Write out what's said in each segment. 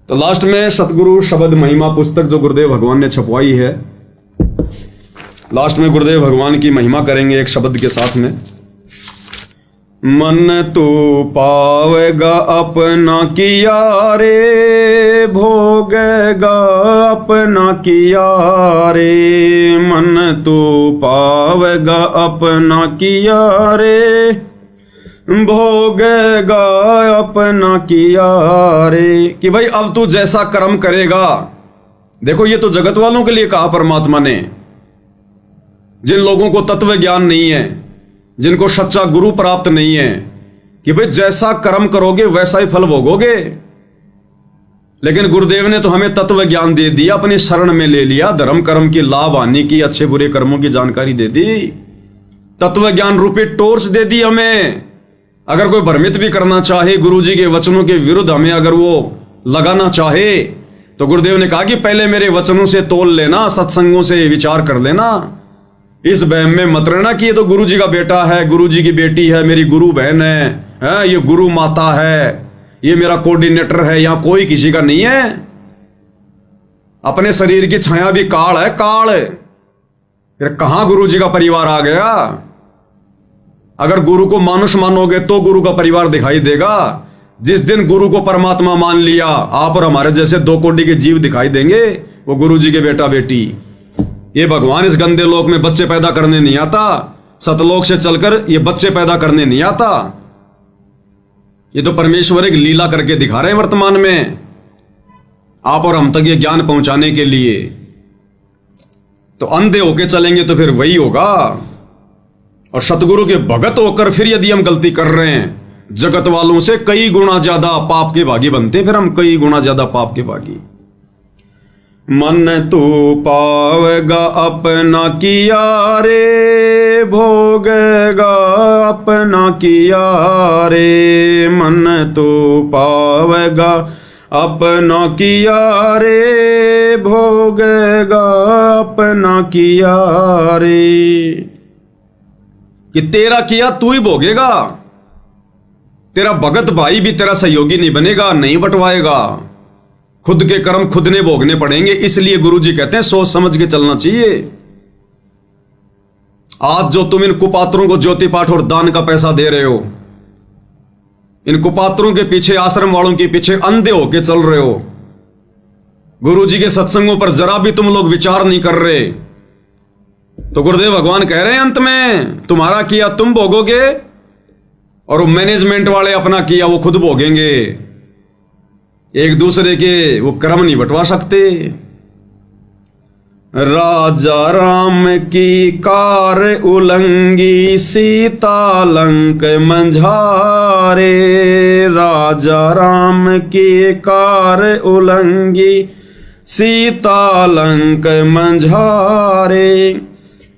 तो लास्ट में सतगुरु शब्द महिमा पुस्तक जो गुरुदेव भगवान ने छपवाई है, लास्ट में गुरुदेव भगवान की महिमा करेंगे एक शब्द के साथ में। मन तू पावेगा अपना किया रे, भोगेगा अपना किया रे। मन तू पावेगा अपना किया रे, भोगेगा अपना किया रे। कि भाई अब तू जैसा कर्म करेगा, देखो ये तो जगत वालों के लिए कहा परमात्मा ने, जिन लोगों को तत्व ज्ञान नहीं है, जिनको सच्चा गुरु प्राप्त नहीं है, कि भाई जैसा कर्म करोगे वैसा ही फल भोगोगे। लेकिन गुरुदेव ने तो हमें तत्व ज्ञान दे दिया, अपनी शरण में ले लिया, धर्म कर्म की लाभ हानि की, अच्छे बुरे कर्मों की जानकारी दे दी, तत्व ज्ञान रूपी टॉर्च दे दी हमें। अगर कोई भ्रमित भी करना चाहे, गुरुजी के वचनों के विरुद्ध हमें अगर वो लगाना चाहे, तो गुरुदेव ने कहा कि पहले मेरे वचनों से तोल लेना, सत्संगों से विचार कर लेना, इस वहम में मत रहना कि ये तो गुरुजी का बेटा है, गुरुजी की बेटी है, मेरी गुरु बहन है, ये गुरु माता है, ये मेरा कोऑर्डिनेटर है। यहां कोई किसी का नहीं है। अपने शरीर की छाया भी काल है, काल। फिर कहां गुरुजी का परिवार आ गया? अगर गुरु को मानुष मानोगे तो गुरु का परिवार दिखाई देगा। जिस दिन गुरु को परमात्मा मान लिया, आप और हमारे जैसे दो कोटि के जीव दिखाई देंगे, वो गुरुजी के बेटा बेटी। ये भगवान इस गंदे लोक में बच्चे पैदा करने नहीं आता, सतलोक से चलकर ये बच्चे पैदा करने नहीं आता। ये तो परमेश्वर एक लीला करके दिखा रहे हैं वर्तमान में, आप और हम तक ये ज्ञान पहुंचाने के लिए। तो अंधे होके चलेंगे तो फिर वही होगा। और सतगुरु के भगत होकर फिर यदि हम गलती कर रहे हैं, जगत वालों से कई गुना ज्यादा पाप के भागी बनते हैं, फिर हम कई गुना ज्यादा पाप के भागी। मन तू पावेगा अपना किया रे, भोगेगा अपना किया रे। मन तू पावेगा अपना किया रे, भोगेगा अपना किया रे। कि तेरा किया तू ही भोगेगा, तेरा भगत भाई भी तेरा सहयोगी नहीं बनेगा, नहीं बंटवाएगा। खुद के कर्म खुद ने भोगने पड़ेंगे। इसलिए गुरुजी कहते हैं सोच समझ के चलना चाहिए। आज जो तुम इन कुपात्रों को ज्योति पाठ और दान का पैसा दे रहे हो, इन कुपात्रों के पीछे, आश्रम वालों के पीछे अंधे होके चल रहे हो, गुरुजी के सत्संगों पर जरा भी तुम लोग विचार नहीं कर रहे, तो गुरुदेव भगवान कह रहे हैं अंत में तुम्हारा किया तुम भोगोगे, और मैनेजमेंट वाले अपना किया वो खुद भोगेंगे। एक दूसरे के वो कर्म नहीं बंटवा सकते। राजा राम की कार उलंगी, सीता लंक मंझारे। राजा राम की कार उलंगी, सीता लंक मंझारे।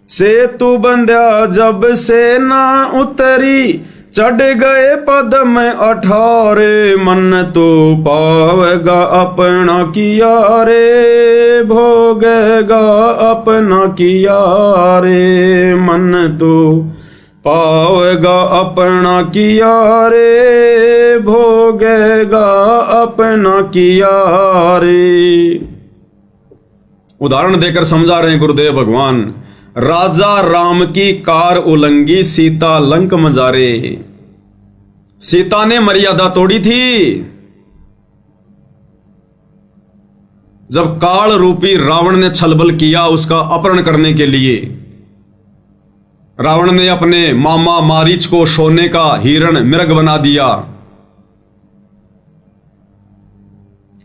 सेतु बंध्या जब से ना उतरी, चढ़ गए पदम 18। मन तो पावेगा अपना किया रे, भोगेगा अपना किया रे। मन तो पावेगा अपना किया रे, भोगेगा अपना किया रे। उदाहरण देकर समझा रहे हैं गुरुदेव भगवान। राजा राम की कार उलंगी, सीता लंक मजारे। सीता ने मर्यादा तोड़ी थी। जब काल रूपी रावण ने छलबल किया उसका अपहरण करने के लिए, रावण ने अपने मामा मारीच को सोने का हिरण मृग बना दिया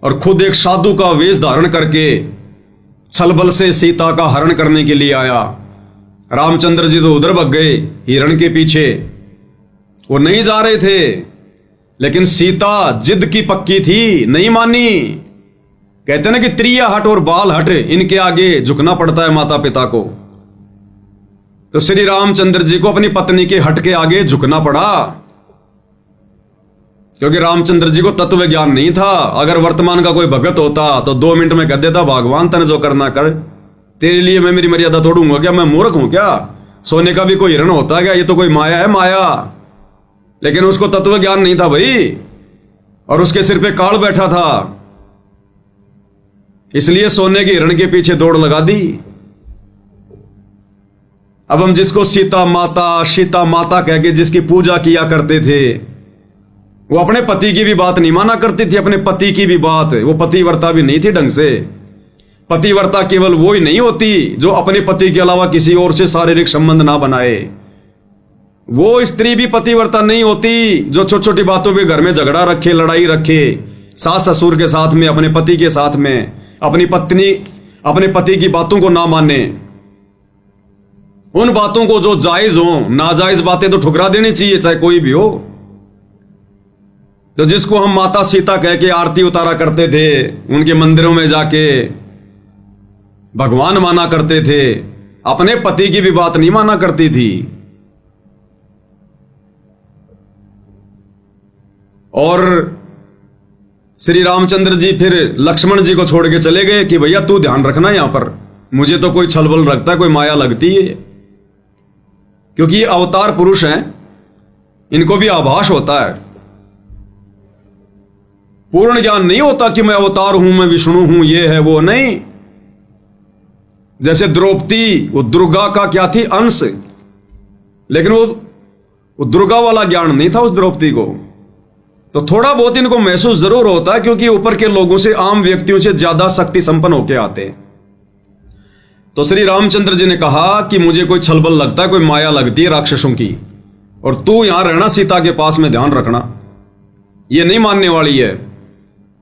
और खुद एक साधु का वेश धारण करके छलबल से सीता का हरण करने के लिए आया। रामचंद्र जी तो उधर भग गए हिरण के पीछे, वो नहीं जा रहे थे, लेकिन सीता जिद की पक्की थी, नहीं मानी। कहते ना कि त्रिया हट और बाल हट, इनके आगे झुकना पड़ता है माता पिता को। तो श्री रामचंद्र जी को अपनी पत्नी के हट के आगे झुकना पड़ा, क्योंकि रामचंद्र जी को तत्व ज्ञान नहीं था। अगर वर्तमान का कोई भगत होता तो 2 मिनट में कह देता भगवान तने जो करना कर, तेरे लिए मैं मेरी मर्यादा तोड़ूंगा क्या? मैं मूर्ख हूं क्या? सोने का भी कोई हिरण होता है क्या? ये तो कोई माया है, माया। लेकिन उसको तत्व ज्ञान नहीं था भाई, और उसके सिर पे काल बैठा था। इसलिए सोने के हिरण के पीछे दौड़ लगा दी। अब हम जिसको सीता माता कह के जिसकी पूजा किया करते थे, वो अपने पति की भी बात नहीं माना करती थी, अपने पति की भी बात। वो पतिव्रता भी नहीं थी ढंग से। पतिव्रता केवल वो ही नहीं होती जो अपने पति के अलावा किसी और से शारीरिक संबंध ना बनाए। वो स्त्री भी पतिव्रता नहीं होती जो छोटी छोटी बातों पे घर में झगड़ा रखे, लड़ाई रखे, सास ससुर के साथ में, अपने पति के साथ में, अपनी पत्नी अपने पति की बातों को ना माने। उन बातों को जो जायज हो, नाजायज बातें तो ठुकरा देनी चाहिए, चाहे कोई भी हो। तो जिसको हम माता सीता कह के आरती उतारा करते थे, उनके मंदिरों में जाके भगवान माना करते थे, अपने पति की भी बात नहीं माना करती थी। और श्री रामचंद्र जी फिर लक्ष्मण जी को छोड़ के चले गए कि भैया तू ध्यान रखना यहां पर, मुझे तो कोई छलबल लगता है, कोई माया लगती है। क्योंकि ये अवतार पुरुष हैं, इनको भी आभास होता है। पूर्ण ज्ञान नहीं होता कि मैं अवतार हूं, मैं विष्णु हूं, ये है वो नहीं। जैसे द्रौपदी, वो दुर्गा का क्या थी, अंश, लेकिन वो दुर्गा वाला ज्ञान नहीं था उस द्रौपदी को। तो थोड़ा बहुत इनको महसूस जरूर होता है, क्योंकि ऊपर के लोगों से, आम व्यक्तियों से ज्यादा शक्ति संपन्न होके आते हैं। तो श्री रामचंद्र जी ने कहा कि मुझे कोई छलबल लगता है, कोई माया लगती है राक्षसों की, और तू यहां रहना सीता के पास में, ध्यान रखना, ये नहीं मानने वाली है,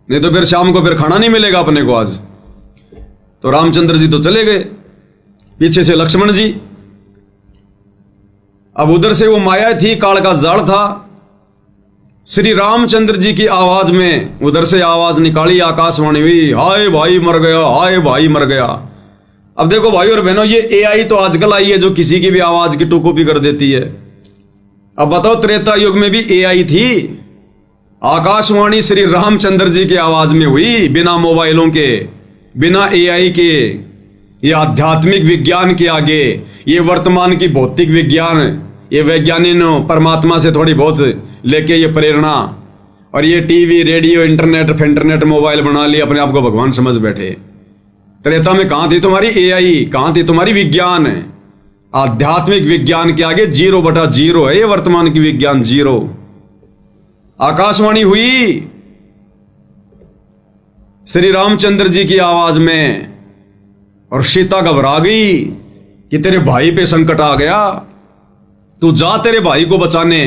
नहीं तो फिर शाम को फिर खाना नहीं मिलेगा अपने को आज। तो रामचंद्र जी तो चले गए, पीछे से लक्ष्मण जी। अब उधर से वो माया थी, काल का जाल था। श्री रामचंद्र जी की आवाज में उधर से आवाज निकाली, आकाशवाणी हुई, हाय भाई मर गया, हाय भाई मर गया। अब देखो भाई और बहनों, ये एआई तो आजकल आई है जो किसी की भी आवाज की टू कॉपी कर देती है। अब बताओ, त्रेता युग में भी एआई थी? आकाशवाणी श्री रामचंद्र जी की आवाज में हुई, बिना मोबाइलों के, बिना एआई के। ये आध्यात्मिक विज्ञान के आगे, ये वर्तमान की भौतिक विज्ञान, ये वैज्ञानिक परमात्मा से थोड़ी बहुत लेके ये प्रेरणा, और ये टीवी, रेडियो, इंटरनेट मोबाइल बना लिए, अपने आप को भगवान समझ बैठे। त्रेता में कहां थी तुम्हारी एआई, कहां थी तुम्हारी विज्ञान? आध्यात्मिक विज्ञान के आगे 0/0 है ये वर्तमान की विज्ञान, 0। आकाशवाणी हुई श्री रामचंद्र जी की आवाज में, और सीता घबरा गई कि तेरे भाई पे संकट आ गया, तू जा तेरे भाई को बचाने।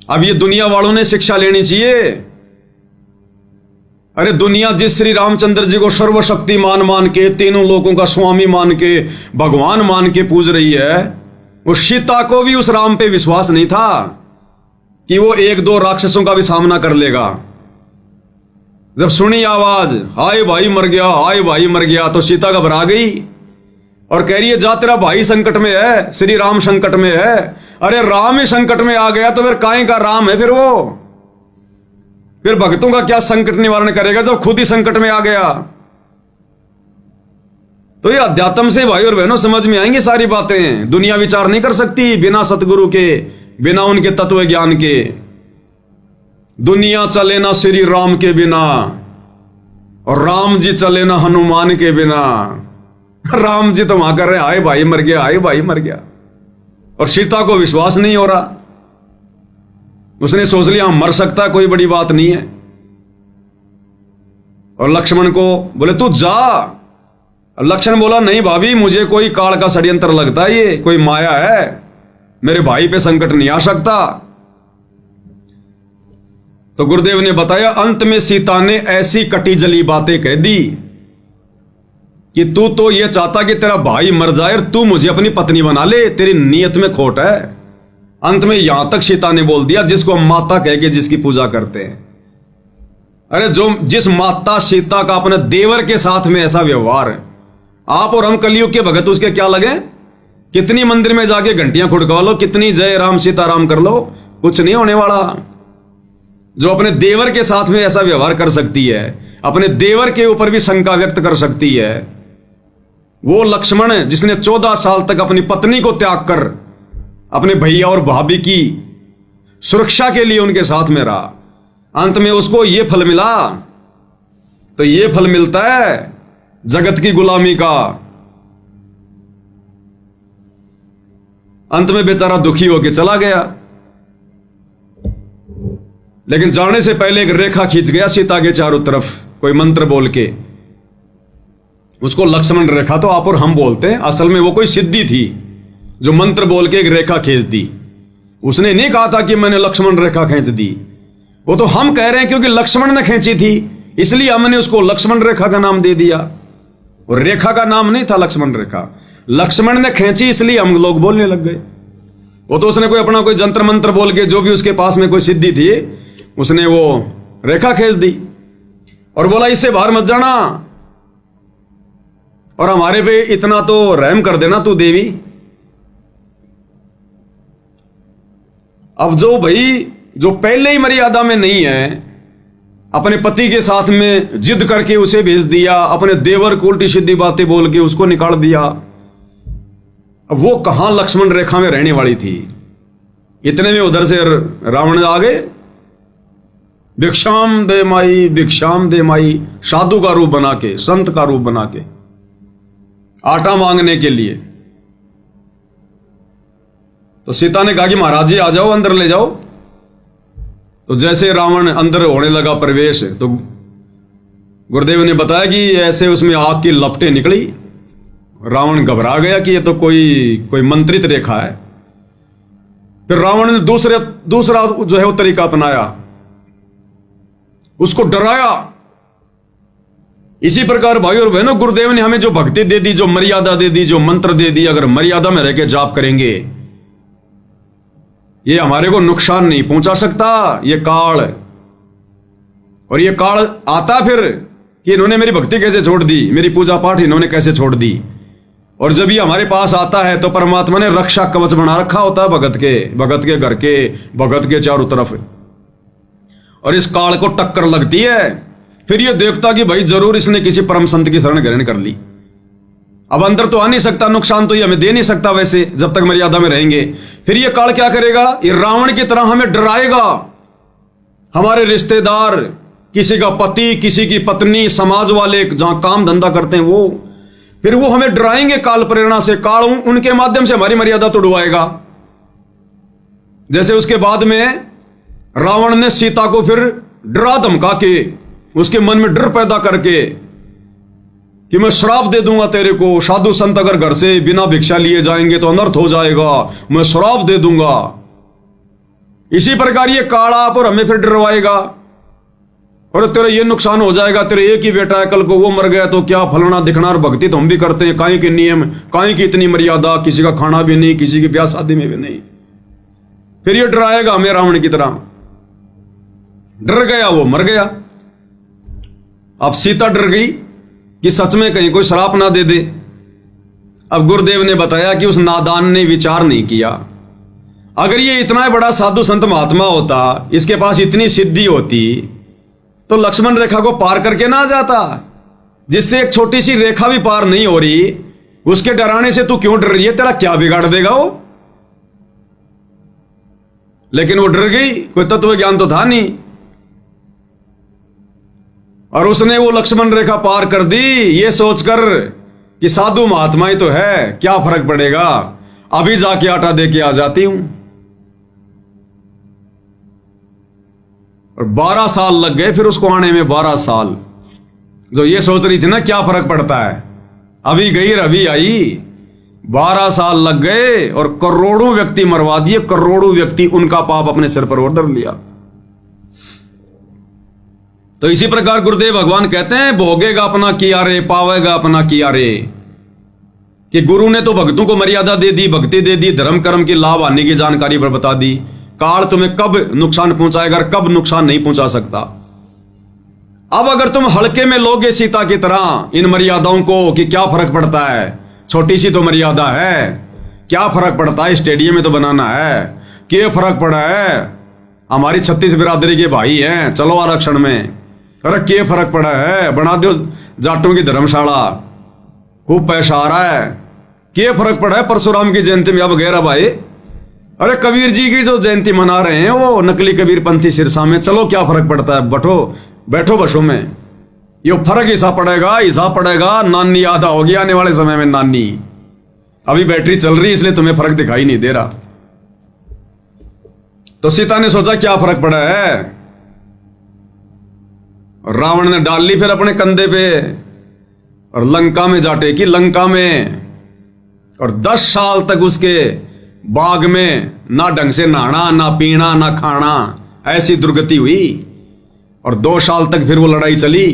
अब ये दुनिया वालों ने शिक्षा लेनी चाहिए। अरे दुनिया जिस श्री रामचंद्र जी को सर्वशक्तिमान मान के, तीनों लोगों का स्वामी मान के, भगवान मान के पूज रही है, उस सीता को भी उस राम पे विश्वास नहीं था कि वो 1-2 राक्षसों का भी सामना कर लेगा। जब सुनी आवाज, हाय भाई मर गया, हाय भाई मर गया, तो सीता घबरा गई और कह रही है, जा तेरा भाई संकट में है, श्री राम संकट में है। अरे राम ही संकट में आ गया तो फिर काहे का राम है? फिर भक्तों का क्या संकट निवारण करेगा जब खुद ही संकट में आ गया? तो ये अध्यात्म से भाई और बहनों समझ में आएंगी सारी बातें। दुनिया विचार नहीं कर सकती बिना सतगुरु के, बिना उनके तत्व ज्ञान के। दुनिया चले ना श्री राम के बिना, और राम जी चले ना हनुमान के बिना। राम जी तो वहां कर रहे, हाय भाई मर गया, हाय भाई मर गया, और सीता को विश्वास नहीं हो रहा। उसने सोच लिया मर सकता, कोई बड़ी बात नहीं है। और लक्ष्मण को बोले तू जा। लक्ष्मण बोला, नहीं भाभी, मुझे कोई काल का षड्यंत्र लगता है, ये कोई माया है, मेरे भाई पे संकट नहीं आ सकता। तो गुरुदेव ने बताया, अंत में सीता ने ऐसी कटी जली बातें कह दी कि तू तो ये चाहता कि तेरा भाई मर जाए और तू मुझे अपनी पत्नी बना ले, तेरी नीयत में खोट है। अंत में यहां तक सीता ने बोल दिया, जिसको हम माता कह के जिसकी पूजा करते हैं। अरे जिस माता सीता का अपने देवर के साथ में ऐसा व्यवहार है, आप और हम कलयुग के भगत उसके क्या लगे? कितनी मंदिर में जाके घंटियां खुड़कवा लो, कितनी जय राम सीताराम कर लो, कुछ नहीं होने वाला। जो अपने देवर के साथ में ऐसा व्यवहार कर सकती है, अपने देवर के ऊपर भी शंका व्यक्त कर सकती है, वो लक्ष्मण जिसने 14 साल तक अपनी पत्नी को त्याग कर अपने भैया और भाभी की सुरक्षा के लिए उनके साथ में रहा, अंत में उसको यह फल मिला तो ये फल मिलता है जगत की गुलामी का। अंत में बेचारा दुखी होकर चला गया, लेकिन जाने से पहले एक रेखा खींच गया सीता के चारों तरफ, कोई मंत्र बोल के। उसको लक्ष्मण रेखा तो आप और हम बोलते हैं, असल में वो कोई सिद्धि थी जो मंत्र बोल के एक रेखा खींच दी। उसने नहीं कहा था कि मैंने लक्ष्मण रेखा खींच दी, वो तो हम कह रहे हैं क्योंकि लक्ष्मण ने खींची थी इसलिए हमने उसको लक्ष्मण रेखा का नाम दे दिया। और रेखा का नाम नहीं था लक्ष्मण रेखा, लक्ष्मण ने खींची इसलिए हम लोग बोलने लग गए। वो तो उसने कोई अपना कोई जंत्र मंत्र बोल के, जो भी उसके पास में कोई सिद्धि थी, उसने वो रेखा खींच दी और बोला इससे बाहर मत जाना और हमारे पे इतना तो रहम कर देना तू देवी। अब जो भाई जो पहले ही मर्यादा में नहीं है, अपने पति के साथ में जिद करके उसे भेज दिया, अपने देवर को उल्टी सीधी बातें बोल के उसको निकाल दिया। अब वो कहां लक्ष्मण रेखा में रहने वाली थी। इतने में उधर से रावण आ गए, भिक्षाम दे माई, भिक्षाम दे माई, साधु का रूप बना के, संत का रूप बना के, आटा मांगने के लिए। तो सीता ने कहा कि महाराज जी आ जाओ, अंदर ले जाओ। तो जैसे रावण अंदर होने लगा प्रवेश, तो गुरुदेव ने बताया कि ऐसे उसमें आग की लपटें निकली। रावण घबरा गया कि ये तो कोई मंत्रित रेखा है। फिर रावण ने दूसरा जो है वो तरीका अपनाया, उसको डराया। इसी प्रकार भाई और बहनों, गुरुदेव ने हमें जो भक्ति दे दी, जो मर्यादा दे दी, जो मंत्र दे दी, अगर मर्यादा में रह के जाप करेंगे ये हमारे को नुकसान नहीं पहुंचा सकता। ये काल, और ये काल आता फिर कि इन्होंने मेरी भक्ति कैसे छोड़ दी, मेरी पूजा पाठ इन्होंने कैसे छोड़ दी। और जब ये हमारे पास आता है तो परमात्मा ने रक्षा कवच बना रखा होता है भगत के घर के, भगत के चारों तरफ। और इस काल को टक्कर लगती है, फिर ये देखता कि भाई जरूर इसने किसी परम संत की शरण ग्रहण कर ली। अब अंदर तो आ नहीं सकता, नुकसान तो ये हमें दे नहीं सकता वैसे जब तक मर्यादा में रहेंगे। फिर ये काल क्या करेगा, ये रावण की तरह हमें डराएगा। हमारे रिश्तेदार, किसी का पति, किसी की पत्नी, समाज वाले जहां काम धंधा करते हैं वो, फिर वो हमें डराएंगे काल प्रेरणा से। काल उनके माध्यम से हमारी मर्यादा तोड़वाएगा। जैसे उसके बाद में रावण ने सीता को फिर डरा धमका के, उसके मन में डर पैदा करके कि मैं श्राप दे दूंगा तेरे को, साधु संत अगर घर से बिना भिक्षा लिए जाएंगे तो अनर्थ हो जाएगा, मैं श्राप दे दूंगा। इसी प्रकार ये काला आप और हमें फिर डरवाएगा, और तेरा ये नुकसान हो जाएगा, तेरे एक ही बेटा है, कल को वो मर गया तो क्या फलना दिखना। और भक्ति तो हम भी करते हैं, काहे के नियम, काहे की इतनी मर्यादा, किसी का खाना भी नहीं, किसी की ब्याह शादी में भी नहीं। फिर ये डराएगा हमें रावण की तरह। डर गया वो, मर गया। अब सीता डर गई कि सच में कहीं कोई श्राप ना दे दे। अब गुरुदेव ने बताया कि उस नादान ने विचार नहीं किया। अगर ये इतना बड़ा साधु संत महात्मा होता, इसके पास इतनी सिद्धि होती, तो लक्ष्मण रेखा को पार करके ना जाता। जिससे एक छोटी सी रेखा भी पार नहीं हो रही, उसके डराने से तू क्यों डर रही है, तेरा क्या बिगाड़ देगा वो। लेकिन वो डर गई, कोई तत्व ज्ञान तो था नहीं, और उसने वो लक्ष्मण रेखा पार कर दी ये सोचकर कि साधु महात्मा ही तो है, क्या फर्क पड़ेगा, अभी जाके आटा दे के आ जाती हूं। और 12 साल लग गए फिर उसको आने में, 12 साल। जो ये सोच रही थी ना क्या फर्क पड़ता है, अभी गई अभी आई, 12 साल लग गए और करोड़ों व्यक्ति मरवा दिए, करोड़ों व्यक्ति उनका पाप अपने सिर पर और धर लिया। तो इसी प्रकार गुरुदेव भगवान कहते हैं, भोगेगा अपना किया रे, पावेगा अपना किया रे। कि गुरु ने तो भक्तों को मर्यादा दे दी, भक्ति दे दी, धर्म कर्म की लाभ आने की जानकारी पर बता दी। काल तुम्हें कब नुकसान पहुंचाएगा, कब नुकसान नहीं पहुंचा सकता। अब अगर तुम हल्के में लोगे सीता की तरह इन मर्यादाओं को कि क्या फर्क पड़ता है, छोटी सी तो मर्यादा है, क्या फर्क पड़ता है, स्टेडियम में तो बनाना है, क्या फर्क पड़ा है, हमारी 36 बिरादरी के भाई हैं, चलो आरक्षण में, अरे क्या फर्क पड़ा है, बना दो जाटों की धर्मशाला, खूब पैसा आ रहा है, क्या फर्क पड़ा है, परशुराम की जयंती में अब गैरा भाई, अरे कबीर जी की जो जयंती मना रहे हैं वो नकली कबीर पंथी सिरसा में, चलो क्या फर्क पड़ता है, बैठो बैठो बसों में। ये फर्क हिस्सा पड़ेगा। नानी आधा होगी आने वाले समय में। नानी अभी बैटरी चल रही इसलिए तुम्हें फर्क दिखाई नहीं दे रहा। तो सीता ने सोचा क्या फर्क पड़ा है। रावण ने डाल ली फिर अपने कंधे पे और लंका में जा टेकी। लंका में और 10 साल तक उसके बाग में ना ढंग से नहाना, ना पीना, ना खाना, ऐसी दुर्गति हुई। और 2 साल तक फिर वो लड़ाई चली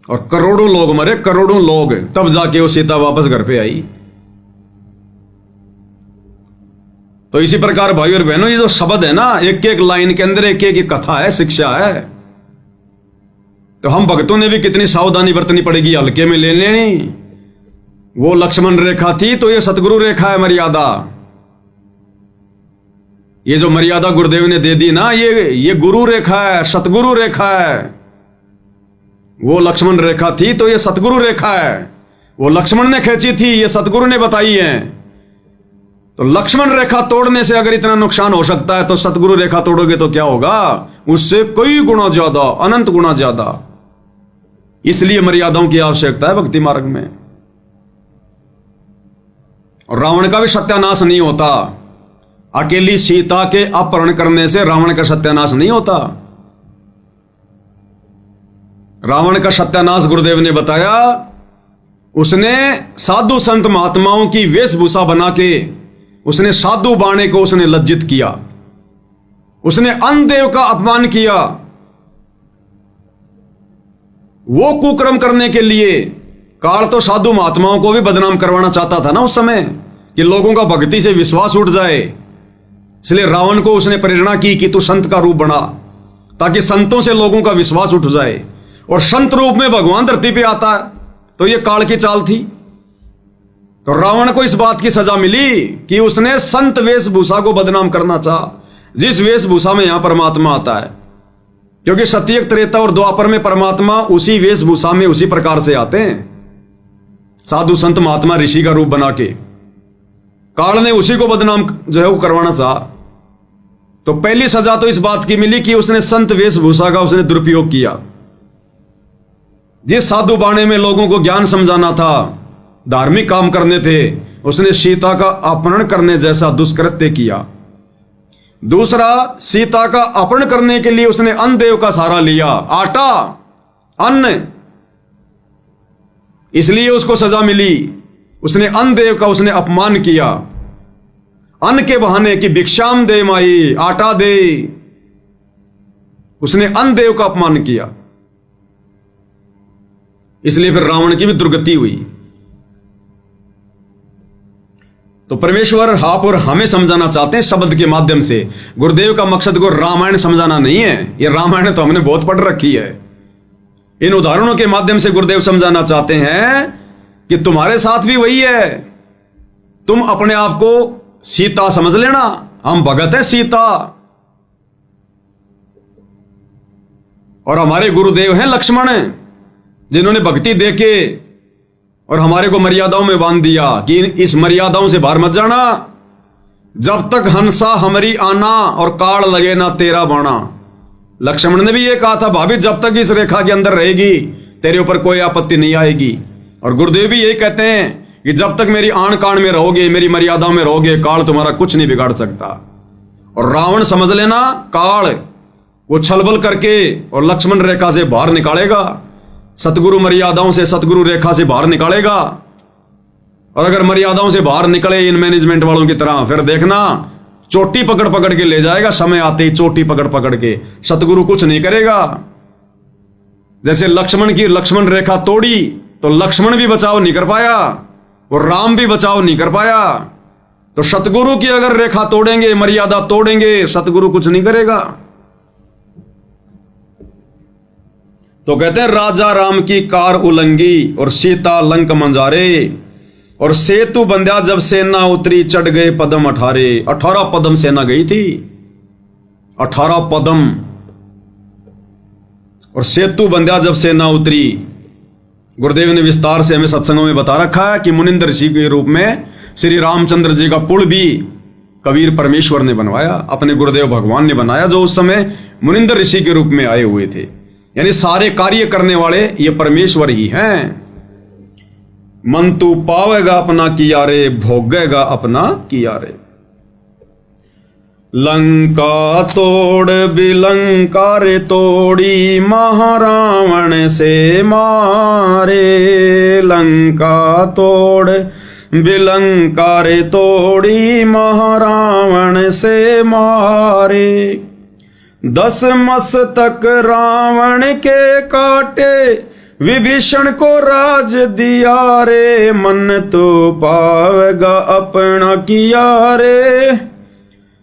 और करोड़ों लोग मरे, करोड़ों लोग। तब जाके वो सीता वापस घर पे आई। तो इसी प्रकार भाई और बहनों, ये जो शब्द है ना, एक एक लाइन के अंदर एक एक कथा है, शिक्षा है। तो हम भक्तों ने भी कितनी सावधानी बरतनी पड़ेगी, हल्के में ले लेनी। वो लक्ष्मण रेखा थी तो ये सतगुरु रेखा है, मर्यादा। ये जो मर्यादा गुरुदेव ने दे दी ना, ये गुरु रेखा है, सतगुरु रेखा है। वो लक्ष्मण रेखा थी तो ये सतगुरु रेखा है। वो लक्ष्मण ने खींची थी, ये सतगुरु ने बताई है। तो लक्ष्मण रेखा तोड़ने से अगर इतना नुकसान हो सकता है तो सतगुरु रेखा तोड़ोगे तो क्या होगा, उससे कई गुना ज्यादा, अनंत गुना ज्यादा। इसलिए मर्यादाओं की आवश्यकता है भक्ति मार्ग में। और रावण का भी सत्यानाश नहीं होता। अकेली सीता के अपहरण करने से रावण का सत्यानाश नहीं होता। रावण का सत्यानाश गुरुदेव ने बताया, उसने साधु संत महात्माओं की वेशभूषा बना के उसने साधु बाणे को उसने लज्जित किया। उसने अन्नदेव का अपमान किया। वो कुकर्म करने के लिए काल तो साधु महात्माओं को भी बदनाम करवाना चाहता था ना उस समय, कि लोगों का भक्ति से विश्वास उठ जाए। इसलिए रावण को उसने प्रेरणा की कि तू संत का रूप बना, ताकि संतों से लोगों का विश्वास उठ जाए। और संत रूप में भगवान धरती पे आता है, तो ये काल की चाल थी। तो रावण को इस बात की सजा मिली कि उसने संत वेशभूषा को बदनाम करना चाहा, जिस वेशभूषा में यहां परमात्मा आता है। क्योंकि सत्ययुग, त्रेता और द्वापर में परमात्मा उसी वेशभूषा में उसी प्रकार से आते हैं, साधु संत महात्मा ऋषि का रूप बना के। काल ने उसी को बदनाम जो है वो करवाना चाहा। तो पहली सजा तो इस बात की मिली कि उसने संत वेशभूषा का उसने दुरुपयोग किया। जिस साधु बाणे में लोगों को ज्ञान समझाना था, धार्मिक काम करने थे, उसने सीता का अपहरण करने जैसा दुष्कृत्य किया। दूसरा, सीता का अपहरण करने के लिए उसने अन्नदेव का सहारा लिया। आटा, अन्न, इसलिए उसको सजा मिली। उसने अन्नदेव का उसने अपमान किया। अन्न के बहाने कि भिक्षाम दे माई, आटा दे, उसने अन्नदेव का अपमान किया। इसलिए फिर रावण की भी दुर्गति हुई। तो परमेश्वर आप और हमें समझाना चाहते हैं शब्द के माध्यम से। गुरुदेव का मकसद को रामायण समझाना नहीं है। ये रामायण तो हमने बहुत पढ़ रखी है। इन उदाहरणों के माध्यम से गुरुदेव समझाना चाहते हैं कि तुम्हारे साथ भी वही है। तुम अपने आप को सीता समझ लेना, हम भगत है सीता, और हमारे गुरुदेव हैं लक्ष्मण, जिन्होंने भक्ति देके और हमारे को मर्यादाओं में बांध दिया कि इस मर्यादाओं से बाहर मत जाना। जब तक हंसा हमारी आना और काल लगे ना तेरा बाणा। लक्ष्मण ने भी ये कहा था, भाभी जब तक इस रेखा के अंदर रहेगी तेरे ऊपर कोई आपत्ति नहीं आएगी। और गुरुदेव भी यही कहते हैं कि जब तक मेरी आन कान में रहोगे, मेरी मर्यादाओं में रहोगे, काल तुम्हारा कुछ नहीं बिगाड़ सकता। और रावण समझ लेना, काल वो छलबल करके और लक्ष्मण रेखा से बाहर निकालेगा, सतगुरु मर्यादाओं से, सतगुरु रेखा से बाहर निकालेगा। और अगर मर्यादाओं से बाहर निकले इन मैनेजमेंट वालों की तरह, फिर देखना चोटी पकड़ पकड़ के ले जाएगा। समय आते ही चोटी पकड़ पकड़ के, सतगुरु कुछ नहीं करेगा। जैसे लक्ष्मण की लक्ष्मण रेखा तोड़ी तो लक्ष्मण भी बचाव नहीं कर पाया और राम भी बचाव नहीं कर पाया। तो सतगुरु की अगर रेखा तोड़ेंगे, मर्यादा तोड़ेंगे, सतगुरु कुछ नहीं करेगा। तो कहते हैं, राजा राम की कार उलंगी और सीता लंक मंजारे, और सेतु बंध्या जब सेना उतरी चढ़ गए पदम 18। 18 पदम सेना गई थी, 18 पदम। और सेतु बंध्या जब सेना उतरी, गुरुदेव ने विस्तार से हमें सत्संगों में बता रखा है कि मुनिंदर ऋषि के रूप में श्री रामचंद्र जी का पुल भी कबीर परमेश्वर ने बनवाया, अपने गुरुदेव भगवान ने बनाया, जो उस समय मुनिंदर ऋषि के रूप में आए हुए थे। यानी सारे कार्य करने वाले ये परमेश्वर ही हैं। मन तू पावेगा अपना किया रे, भोगेगा अपना किया रे। लंका तोड़ बिलंका रे तोड़ी, महारावण से मारे। लंका तोड़ बिलंका रे तोड़ी, महारावण से मारे। 10 मस्तक रावण के काटे, विभीषण को राज दिया रे। मन तो पावेगा अपना किया रे,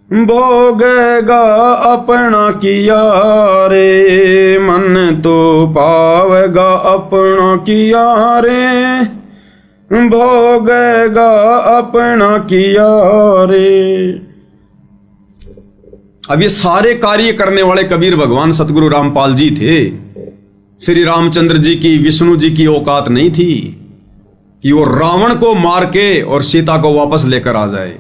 भोगेगा अपना किया रे। मन तो पावेगा अपना किया रे, भोगेगा अपना किया रे। अब ये सारे कार्य करने वाले कबीर भगवान सतगुरु रामपाल जी थे। श्री रामचंद्र जी की, विष्णु जी की औकात नहीं थी कि वो रावण को मार के और सीता को वापस लेकर आ जाए।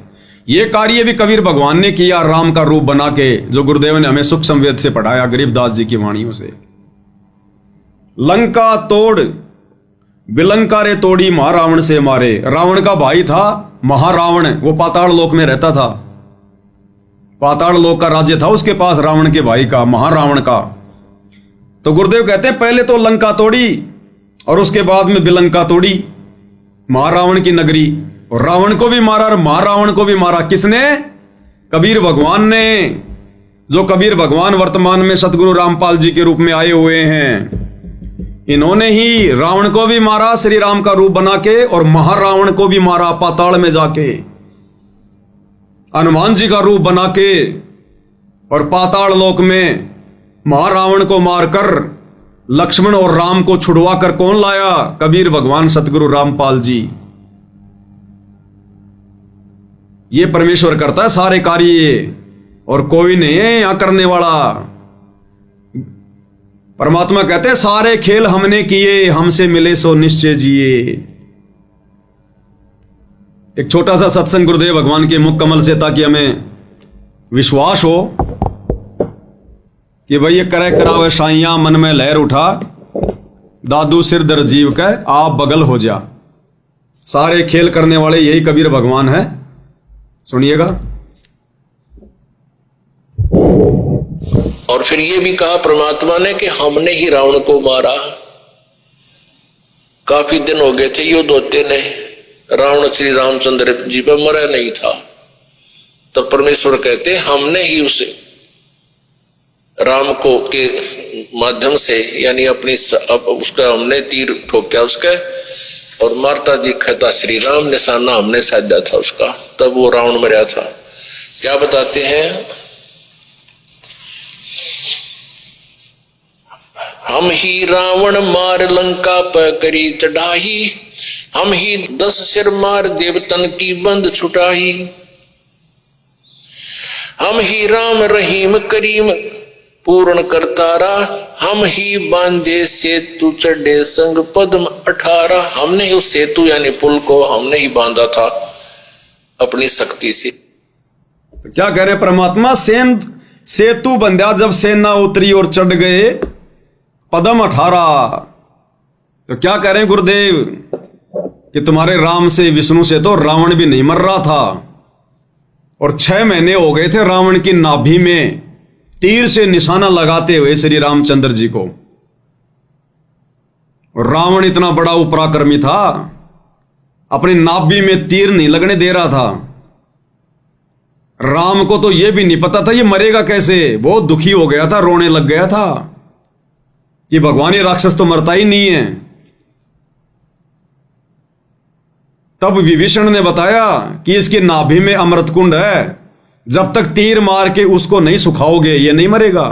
ये कार्य भी कबीर भगवान ने किया राम का रूप बना के, जो गुरुदेव ने हमें सुख संवेद से पढ़ाया गरीबदास जी की वाणियों से। लंका तोड़ बिलंका रे तोड़ी, महारावण से मारे। रावण का भाई था महारावण, वो पाताल लोक में रहता था। पाताल लोक का राज्य था उसके पास, रावण के भाई का, महारावण का। तो गुरुदेव कहते हैं पहले तो लंका तोड़ी और उसके बाद में बिलंका तोड़ी, महारावण की नगरी। और रावण को भी मारा और महारावण को भी मारा। किसने? कबीर भगवान ने। जो कबीर भगवान वर्तमान में सतगुरु रामपाल जी के रूप में आए हुए हैं, इन्होंने ही रावण को भी मारा श्री राम का रूप बना के, और महारावण को भी मारा पाताल में जाके हनुमान जी का रूप बना के। और पाताल लोक में महारावण को मारकर लक्ष्मण और राम को छुड़वा कर कौन लाया? कबीर भगवान सतगुरु रामपाल जी। ये परमेश्वर करता है सारे कार्य, और कोई नहीं है यहां करने वाला। परमात्मा कहते हैं सारे खेल हमने किए, हमसे मिले सो निश्चय जिए। एक छोटा सा सत्संग गुरुदेव भगवान के मुख कमल से, ताकि हमें विश्वास हो कि भाई ये करे करावे साइया, मन में लहर उठा, दादू सिर दर जीव का आप बगल हो जा। सारे खेल करने वाले यही कबीर भगवान है। सुनिएगा। और फिर ये भी कहा परमात्मा ने कि हमने ही रावण को मारा। काफी दिन हो गए थे युद्ध होते ने, रावण श्री रामचंद्र जी पर मरा नहीं था। तो परमेश्वर कहते हमने ही उसे राम को के माध्यम से, यानी अपनी उसका हमने तीर ठोका उसका, और मारता दिखता श्री राम, निशाना हमने साधा था उसका, तब वो रावण मरा था। क्या बताते हैं? हम ही रावण मार लंका पर करी चढ़ाई, हम ही 10 सिर मार देवतन की बंद छुटाई। हम ही राम रहीम करीम पूर्ण करतारा, हम ही बांधे सेतु चढ़े संग पद्म 18। हमने ही उस सेतु यानी पुल को हमने ही बांधा था अपनी शक्ति से। क्या कह रहे परमात्मा? सेतु बंध्या जब सेना उतरी और चढ़ गए पदम 18। तो क्या कह रहे हैं गुरुदेव कि तुम्हारे राम से, विष्णु से तो रावण भी नहीं मर रहा था, और 6 महीने हो गए थे रावण की नाभि में तीर से निशाना लगाते हुए श्री रामचंद्र जी को। और रावण इतना बड़ा उपराक्रमी था, अपनी नाभि में तीर नहीं लगने दे रहा था। राम को तो यह भी नहीं पता था ये मरेगा कैसे। बहुत दुखी हो गया था, रोने लग गया था कि भगवान ये राक्षस तो मरता ही नहीं है। तब विभीषण ने बताया कि इसकी नाभि में अमृत कुंड है, जब तक तीर मार के उसको नहीं सुखाओगे ये नहीं मरेगा।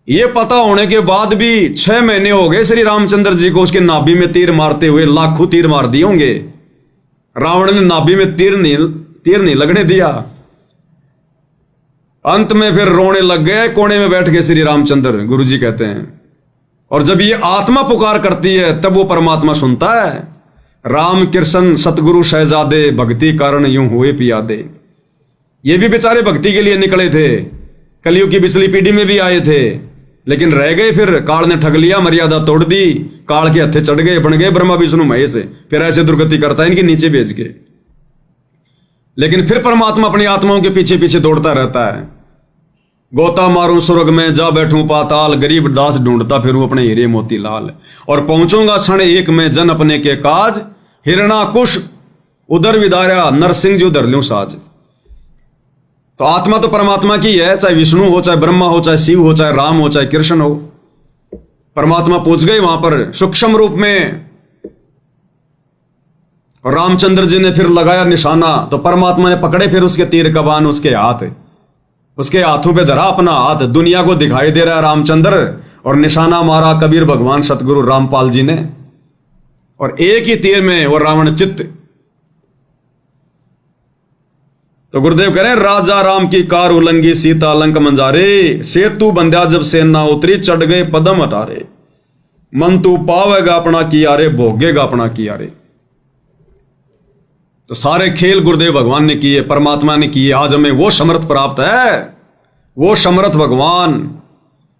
ये पता होने के बाद भी 6 महीने हो गए श्री रामचंद्र जी को उसके नाभि में तीर मारते हुए। लाखों तीर मार दिए होंगे, रावण ने नाभि में तीर नहीं लगने दिया। अंत में फिर रोने लग गए कोने में बैठ के श्री रामचंद्र, गुरुजी कहते हैं। और जब ये आत्मा पुकार करती है तब वो परमात्मा सुनता है। राम कृष्ण सतगुरु शहजादे, भक्ति कारण यूं हुए पियादे। ये भी बेचारे भक्ति के लिए निकले थे, कलयुग की पिछली पीढ़ी में भी आए थे, लेकिन रह गए, फिर काल ने ठग लिया, मर्यादा तोड़ दी, काल के हत्थे चढ़ गए, बन गए ब्रह्मा विष्णु महेश, फिर ऐसे दुर्गति करता है इनके नीचे भेज के। लेकिन फिर परमात्मा अपनी आत्माओं के पीछे पीछे दौड़ता रहता है। गोता मारूं स्वर्ग में, जा बैठूं पाताल, गरीब दास ढूंढता फिरूं अपने हीरे मोती लाल, और पहुंचूंगा क्षण एक में जन अपने के काज, हिरणा कुश उधर विदारा, नरसिंह जी उधर ल्यूं साज। तो आत्मा तो परमात्मा की है, चाहे विष्णु हो, चाहे ब्रह्मा हो, चाहे शिव हो, चाहे राम हो, चाहे कृष्ण हो। परमात्मा पहुंच गए वहां पर सूक्ष्म रूप में, और रामचंद्र जी ने फिर लगाया निशाना, तो परमात्मा ने पकड़े फिर उसके तीर कमान, उसके हाथों पे धरा अपना हाथ, दुनिया को दिखाई दे रहा है रामचंद्र, और निशाना मारा कबीर भगवान सतगुरु रामपाल जी ने, और एक ही तीर में वो रावण चित्त। तो गुरुदेव कह रहे हैं, राजा राम की कार उलंगी, सीता लंक मंजारे, सेतु बंध्या जब सेना उतरी, चढ़ गए पदम हटारे, मन तू पावेगा अपना किया रे, भोगेगा अपना किया रे। तो सारे खेल गुरुदेव भगवान ने किए, परमात्मा ने किए। आज हमें वो समर्थ प्राप्त है, वो समर्थ भगवान।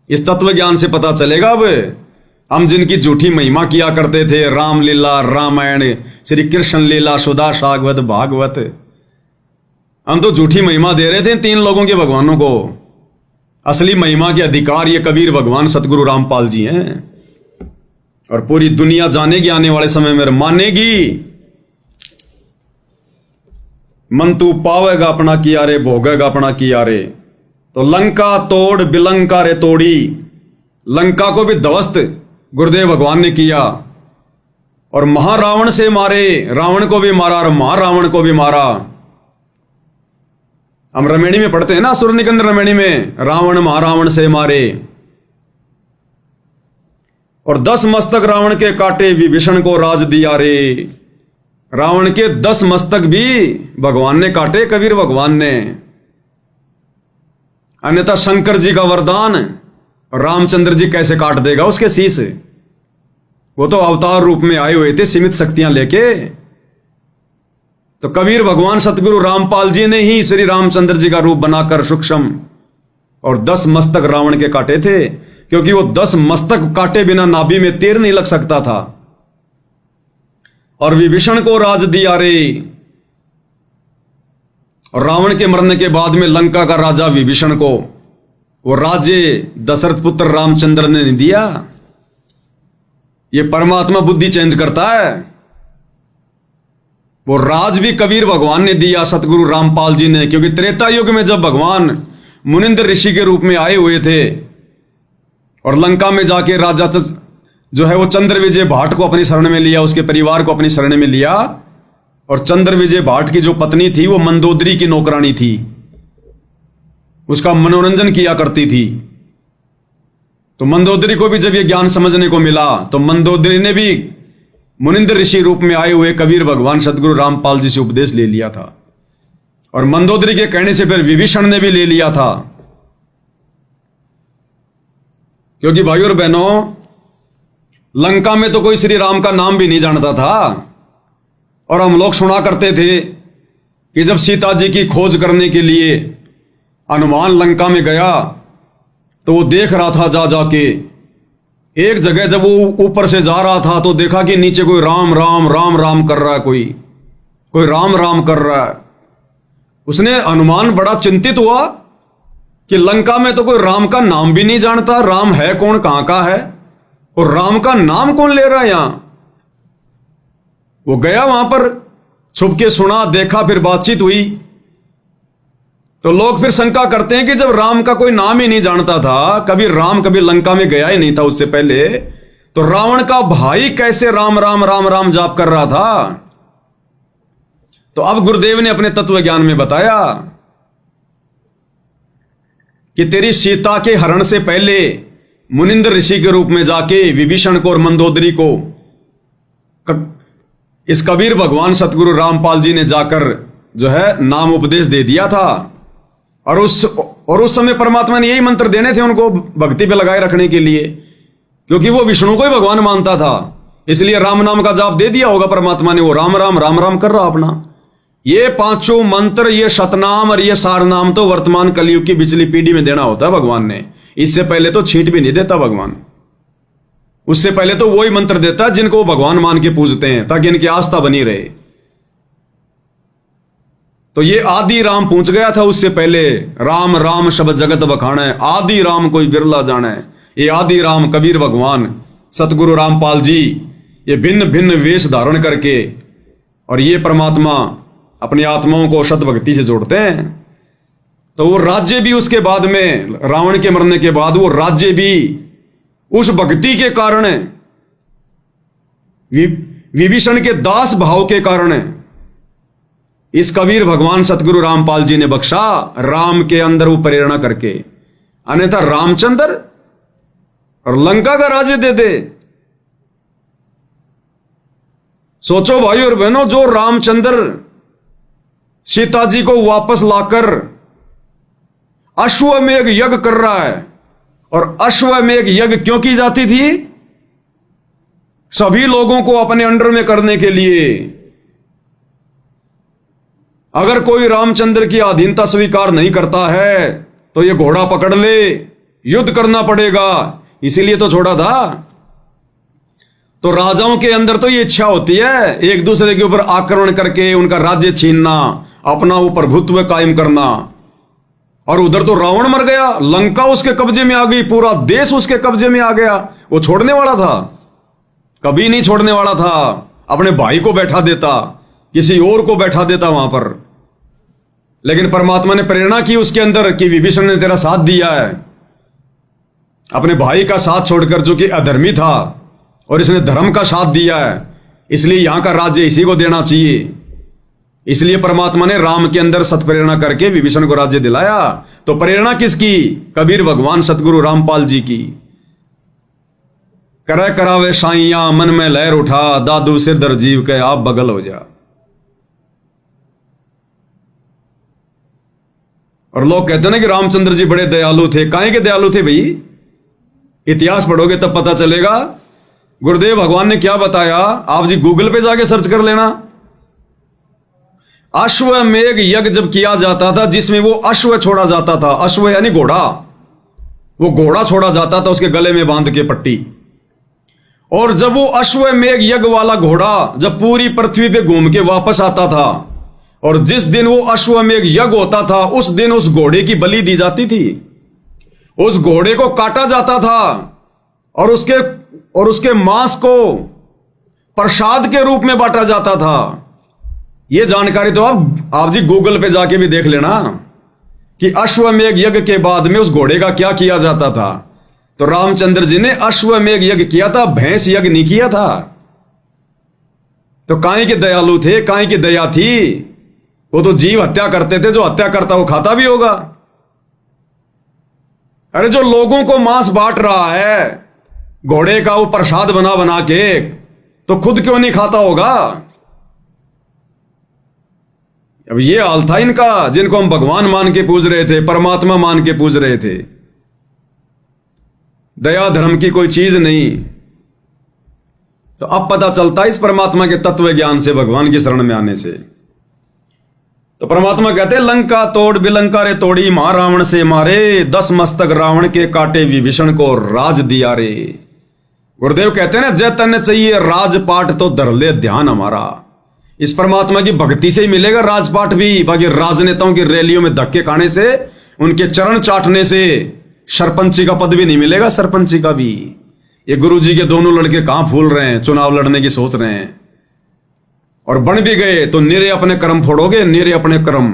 इस तत्व ज्ञान से पता चलेगा अब हम जिनकी झूठी महिमा किया करते थे, रामलीला, रामायण, श्री कृष्ण लीला, सुधा सागवत, भागवत, हम तो झूठी महिमा दे रहे थे तीन लोगों के भगवानों को। असली महिमा के अधिकार ये कबीर भगवान सतगुरु रामपाल जी हैं, और पूरी दुनिया जानेगी आने वाले समय में, मानेगी। मन तू पावेगा अपना किया रे, भोगेगा अपना किया रे। तो लंका तोड़ बिलंका रे तोड़ी, लंका को भी ध्वस्त गुरुदेव भगवान ने किया, और महारावण से मारे, रावण को भी मारा और महारावण को भी मारा। हम रमेणी में पढ़ते हैं ना, असुर निकंद रमेणी में, रावण महारावण से मारे, और 10 मस्तक रावण के काटे, विभीषण को राज दिया रे। रावण के 10 मस्तक भी भगवान ने काटे, कबीर भगवान ने। अन्यथा शंकर जी का वरदान रामचंद्र जी कैसे काट देगा उसके शीश? वो तो अवतार रूप में आए हुए थे सीमित शक्तियां लेके। तो कबीर भगवान सतगुरु रामपाल जी ने ही श्री रामचंद्र जी का रूप बनाकर सूक्ष्म और 10 मस्तक रावण के काटे थे, क्योंकि वो 10 मस्तक काटे बिना नाभि में तीर नहीं लग सकता था। और विभीषण को राज दिया रे, और रावण के मरने के बाद में लंका का राजा विभीषण को वो राज्य दशरथ पुत्र रामचंद्र ने नहीं दिया। ये परमात्मा बुद्धि चेंज करता है। वो राज भी कबीर भगवान ने दिया, सतगुरु रामपाल जी ने, क्योंकि त्रेता युग में जब भगवान मुनिंद्र ऋषि के रूप में आए हुए थे और लंका में जाके राजा जो है वो चंद्र विजय भाट को अपनी शरण में लिया, उसके परिवार को अपनी शरण में लिया। और चंद्र विजय भाट की जो पत्नी थी वो मंदोदरी की नौकरानी थी, उसका मनोरंजन किया करती थी। तो मंदोदरी को भी जब ये ज्ञान समझने को मिला तो मंदोदरी ने भी मुनिंद्र ऋषि रूप में आए हुए कबीर भगवान सतगुरु रामपाल जी से उपदेश ले लिया था। और मंदोदरी के कहने से फिर विभीषण ने भी ले लिया था। क्योंकि भाइयों और बहनों, लंका में तो कोई श्री राम का नाम भी नहीं जानता था। और हम लोग सुना करते थे कि जब सीता जी की खोज करने के लिए हनुमान लंका में गया तो वो देख रहा था जा जाके, एक जगह जब वो ऊपर से जा रहा था तो देखा कि नीचे कोई राम राम राम राम कर रहा है, कोई राम राम कर रहा है। उसने हनुमान बड़ा चिंतित हुआ कि लंका में तो कोई राम का नाम भी नहीं जानता, राम है कौन, कहां का है, और राम का नाम कौन ले रहा है यहां। वो गया वहां पर, छुप के सुना, देखा, फिर बातचीत हुई। तो लोग फिर शंका करते हैं कि जब राम का कोई नाम ही नहीं जानता था, कभी राम कभी लंका में गया ही नहीं था उससे पहले, तो रावण का भाई कैसे राम राम राम राम जाप कर रहा था। तो अब गुरुदेव ने अपने तत्व ज्ञान में बताया कि तेरी सीता के हरण से पहले मुनिंद्र ऋषि के रूप में जाके विभीषण को और मंदोदरी को इस कबीर भगवान सतगुरु रामपाल जी ने जाकर जो है नाम उपदेश दे दिया था। और उस समय परमात्मा ने यही मंत्र देने थे उनको भक्ति पे लगाए रखने के लिए, क्योंकि वो विष्णु को ही भगवान मानता था। इसलिए राम नाम का जाप दे दिया होगा परमात्मा ने। वो राम राम राम राम कर रहा अपना। ये पांचों मंत्र, ये शतनाम और ये सारनाम तो वर्तमान कलयुग की पिछली पीढ़ी में देना होता है भगवान ने। इससे पहले तो छींट भी नहीं देता भगवान। उससे पहले तो वही मंत्र देता जिनको वो भगवान मान के पूजते हैं, ताकि इनकी आस्था बनी रहे। तो ये आदि राम पूछ गया था उससे पहले, राम राम शब्द जगत बखाना है, आदि राम कोई बिरला जाना है। ये आदि राम कबीर भगवान, सतगुरु रामपाल जी, ये भिन्न भिन्न वेश धारण करके और ये परमात्मा अपनी आत्माओं को सत भक्ति से जोड़ते हैं। तो वो राज्य भी उसके बाद में, रावण के मरने के बाद, वो राज्य भी उस भक्ति के कारण, विभीषण के दास भाव के कारण इस कबीर भगवान सतगुरु रामपाल जी ने बख्शा, राम के अंदर वो प्रेरणा करके। अन्यथा रामचंद्र और लंका का राज्य दे दे। सोचो भाई और बहनों, जो रामचंद्र सीता जी को वापस लाकर अश्वमेध यज्ञ कर रहा है, और अश्वमेध यज्ञ क्यों की जाती थी? सभी लोगों को अपने अंडर में करने के लिए। अगर कोई रामचंद्र की अधीनता स्वीकार नहीं करता है तो ये घोड़ा पकड़ ले, युद्ध करना पड़ेगा, इसीलिए तो छोड़ा था। तो राजाओं के अंदर तो ये इच्छा होती है एक दूसरे के ऊपर आक्रमण करके उनका राज्य छीनना, अपना वो प्रभुत्व कायम करना। और उधर तो रावण मर गया, लंका उसके कब्जे में आ गई, पूरा देश उसके कब्जे में आ गया। वो छोड़ने वाला था? कभी नहीं छोड़ने वाला था। अपने भाई को बैठा देता, किसी और को बैठा देता वहां पर। लेकिन परमात्मा ने प्रेरणा की उसके अंदर कि विभीषण ने तेरा साथ दिया है, अपने भाई का साथ छोड़कर, जो कि अधर्मी था, और इसने धर्म का साथ दिया है, इसलिए यहां का राज्य इसी को देना चाहिए। इसलिए परमात्मा ने राम के अंदर सत्प्रेरणा करके विभीषण को राज्य दिलाया। तो प्रेरणा किसकी? कबीर भगवान सतगुरु रामपाल जी की। करे करावे साइया मन में लहर उठा, दादू सिर दर जीव के आप बगल हो जा। और लोग कहते हैं ना कि रामचंद्र जी बड़े दयालु थे। काहे के दयालु थे भाई? इतिहास पढ़ोगे तब पता चलेगा। गुरुदेव भगवान ने क्या बताया, आप जी गूगल पे जाके सर्च कर लेना। अश्वमेध यज्ञ जब किया जाता था, जिसमें वो अश्व छोड़ा जाता था, अश्व यानी घोड़ा, वो घोड़ा छोड़ा जाता था उसके गले में बांध के पट्टी। और जब वो अश्वमेध यज्ञ वाला घोड़ा जब पूरी पृथ्वी पे घूम के वापस आता था, और जिस दिन वो अश्वमेध यज्ञ होता था, उस दिन उस घोड़े की बलि दी जाती थी। उस घोड़े को काटा जाता था और उसके मांस को प्रसाद के रूप में बांटा जाता था। यह जानकारी तो आप जी गूगल पे जाके भी देख लेना कि अश्वमेध यज्ञ के बाद में उस घोड़े का क्या किया जाता था। तो रामचंद्र जी ने अश्वमेध यज्ञ किया था, भैंस यज्ञ नहीं किया था। तो काहे के दयालु थे, काहे की दया थी? वो तो जीव हत्या करते थे, जो हत्या करता वो खाता भी होगा। अरे जो लोगों को मांस बांट रहा है घोड़े का, वो प्रसाद बना बना के, तो खुद क्यों नहीं खाता होगा? अब ये हाल था इनका, जिनको हम भगवान मान के पूज रहे थे, परमात्मा मान के पूज रहे थे। दया धर्म की कोई चीज नहीं। तो अब पता चलता है इस परमात्मा के तत्व ज्ञान से, भगवान की शरण में आने से। तो परमात्मा कहते हैं, लंका तोड़ बिलंका रे तोड़ी, महारावण से मारे, 10 मस्तक रावण के काटे, विभीषण को राज दिया रे। गुरुदेव कहते हैं ना, जय तन चाहिए राजपाट तो धर ले ध्यान हमारा। इस परमात्मा की भक्ति से ही मिलेगा राजपाट भी। बाकी राजनेताओं की रैलियों में धक्के खाने से, उनके चरण चाटने से सरपंची का पद भी नहीं मिलेगा, सरपंची का भी। ये गुरुजी के दोनों लड़के कहां फूल रहे हैं, चुनाव लड़ने की सोच रहे हैं, और बन भी गए तो निरे अपने कर्म फोड़ोगे, निरे अपने कर्म।